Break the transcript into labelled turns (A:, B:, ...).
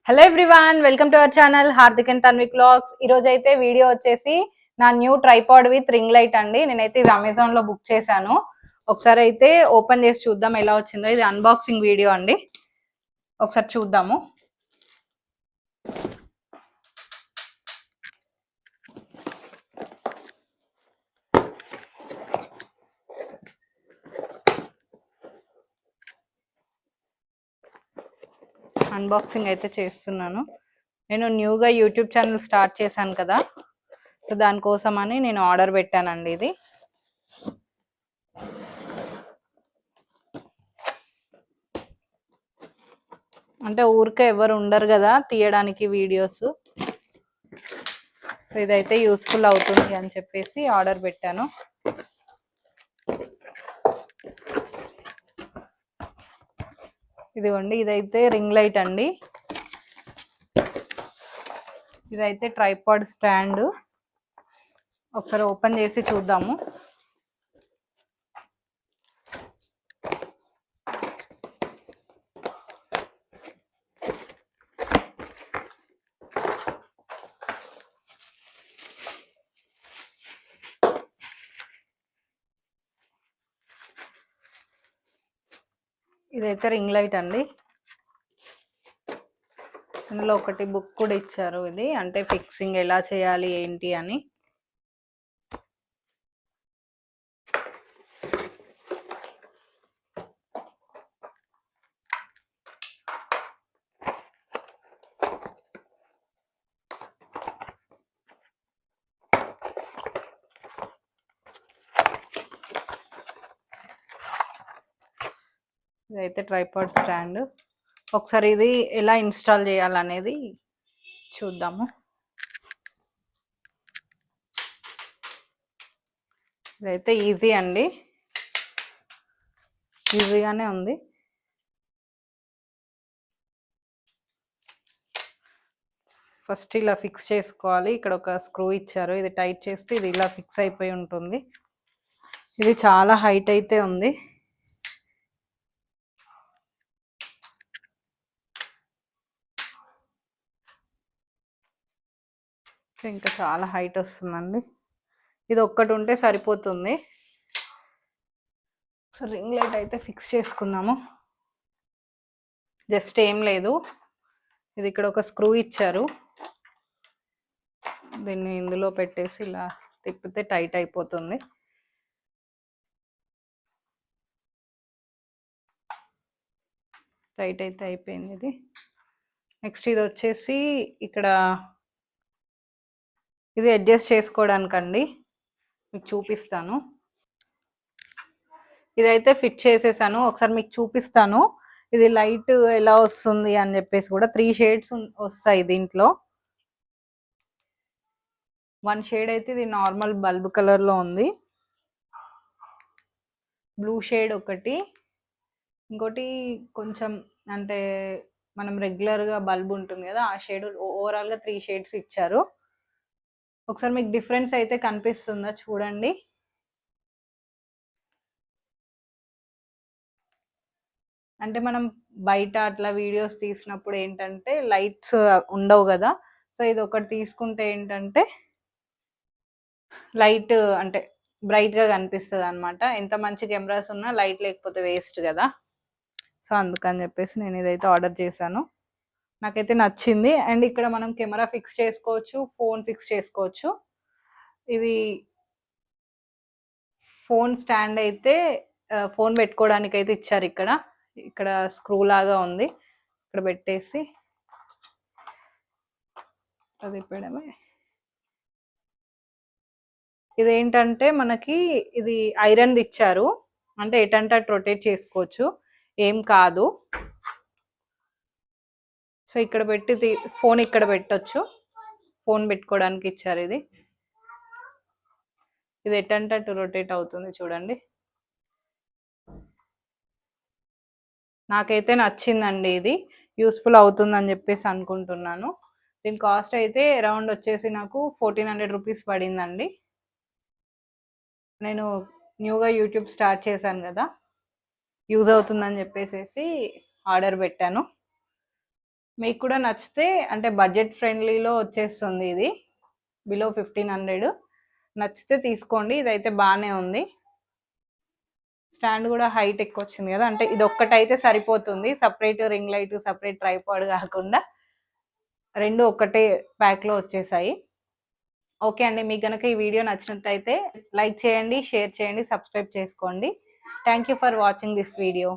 A: Hello everyone, welcome to our channel Hardik and Tanvik vlogs. ఈ రోజు అయితే వీడియో వచ్చేసి నా new tripod with ring light అండి. నేనైతే ఇది అమెజాన్ లో బుక్ చేశాను. ఒకసారి అయితే ఓపెన్ చేసి చూద్దాం ఎలా వచ్చిందో. ఇది అన్బాక్సింగ్ వీడియో అండి, ఒకసారి చూద్దాము. అన్బాక్సింగ్ అయితే చేస్తున్నాను. నేను న్యూగా యూట్యూబ్ ఛానల్ స్టార్ట్ చేశాను కదా, సో దానికోసమని నేను ఆర్డర్ పెట్టానండి. ఇది అంటే ఊరికే ఎవరు ఉండరు కదా తీయడానికి వీడియోస్, సో ఇదైతే యూస్ఫుల్ అవుతుంది అని చెప్పేసి ఆర్డర్ పెట్టాను. ఇదిగోండి, ఇదైతే రింగ్ లైట్ అండి. ఇదైతే ట్రైపాడ్ స్టాండ్. ఒకసారి ఓపెన్ చేసి చూద్దాము. ఇదైతే రింగ్ లైట్ అండి. ఇందులో ఒకటి బుక్ కూడా ఇచ్చారు. ఇది అంటే ఫిక్సింగ్ ఎలా చేయాలి ఏంటి అని. ఇదైతే ట్రైపాడ్ స్టాండ్. ఒకసారి ఇది ఎలా ఇన్స్టాల్ చేయాలనేది చూద్దాము. ఇదైతే ఈజీ అండి, ఈజీగానే ఉంది. ఫస్ట్ ఇలా ఫిక్స్ చేసుకోవాలి. ఇక్కడ ఒక స్క్రూ ఇచ్చారు, ఇది టైట్ చేస్తే ఇది ఇలా ఫిక్స్ అయిపోయి ఉంటుంది. ఇది చాలా హైట్ అయితే ఉంది. ఇంకా చాలా హైట్ వస్తుందండి. ఇది ఒక్కటి ఉంటే సరిపోతుంది. సో రింగ్ లైట్ అయితే ఫిక్స్ చేసుకుందాము. జస్ట్ ఏం లేదు, ఇది ఇక్కడ ఒక స్క్రూ ఇచ్చారు, దీన్ని ఇందులో పెట్టేసి ఇలా తిప్పితే టైట్ అయిపోతుంది. టైట్ అయితే అయిపోయింది ఇది. నెక్స్ట్ ఇది వచ్చేసి ఇక్కడ ఇది అడ్జస్ట్ చేసుకోవడానికండి, మీకు చూపిస్తాను. ఇదైతే ఫిట్ చేసేసాను, ఒకసారి మీకు చూపిస్తాను. ఇది లైట్ ఎలా వస్తుంది అని చెప్పేసి కూడా 3 షేడ్స్ వస్తాయి దీంట్లో. 1 షేడ్ అయితే ఇది నార్మల్ బల్బ్ కలర్ లో ఉంది, బ్లూ షేడ్ ఒకటి, ఇంకోటి కొంచెం అంటే మనం రెగ్యులర్ గా బల్బ్ ఉంటుంది కదా ఆ షేడ్. ఓవరాల్ గా 3 షేడ్స్ ఇచ్చారు. ఒకసారి మీకు డిఫరెన్స్ అయితే కనిపిస్తుందా చూడండి. అంటే మనం బయట అట్లా వీడియోస్ తీసినప్పుడు ఏంటంటే లైట్స్ ఉండవు కదా, సో ఇది ఒకటి తీసుకుంటే ఏంటంటే లైట్ అంటే బ్రైట్ గా కనిపిస్తుంది అనమాట. ఎంత మంచి కెమెరాస్ ఉన్నా లైట్ లేకపోతే వేస్ట్ కదా, సో అందుకని చెప్పేసి నేను ఇదైతే ఆర్డర్ చేశాను. నాకైతే నచ్చింది. అండ్ ఇక్కడ మనం కెమెరా ఫిక్స్ చేసుకోవచ్చు, ఫోన్ ఫిక్స్ చేసుకోవచ్చు. ఇది ఫోన్ స్టాండ్ అయితే ఫోన్ పెట్టుకోవడానికి అయితే ఇచ్చారు. ఇక్కడ ఇక్కడ స్క్రూ లాగా ఉంది, ఇక్కడ పెట్టేసి అది పెట్టడమే. ఇదేంటంటే మనకి ఇది ఐరన్ ఇచ్చారు, అంటే ఎటంటే అటు రొటేట్ చేసుకోవచ్చు, ఏం కాదు. సో ఇక్కడ పెట్టి ఫోన్ ఇక్కడ పెట్టొచ్చు, ఫోన్ పెట్టుకోవడానికి ఇచ్చారు. ఇది ఇది ఎటంటే అటు రొటేట్ అవుతుంది చూడండి. నాకైతే నచ్చిందండి, ఇది యూస్ఫుల్ అవుతుందని చెప్పేసి అనుకుంటున్నాను. దీని కాస్ట్ అయితే అరౌండ్ వచ్చేసి నాకు 1400 రూపీస్ పడిందండి. నేను న్యూగా యూట్యూబ్ స్టార్ట్ చేశాను కదా, యూజ్ అవుతుందని చెప్పేసి ఆర్డర్ పెట్టాను. మీకు కూడా నచ్చితే అంటే బడ్జెట్ ఫ్రెండ్లీలో వచ్చేస్తుంది ఇది, బిలో 1500. నచ్చితే తీసుకోండి, ఇదైతే బాగానే ఉంది. స్టాండ్ కూడా హైట్ ఎక్కువ వచ్చింది కదా, అంటే ఇది ఒక్కటైతే సరిపోతుంది, separate ring light separate tripod కాకుండా రెండు ఒకటే ప్యాక్లో వచ్చేసాయి. ఓకే అండి, మీకు కనుక ఈ వీడియో నచ్చినట్టయితే లైక్ చేయండి, షేర్ చేయండి, సబ్స్క్రైబ్ చేసుకోండి. Thank you for watching this video.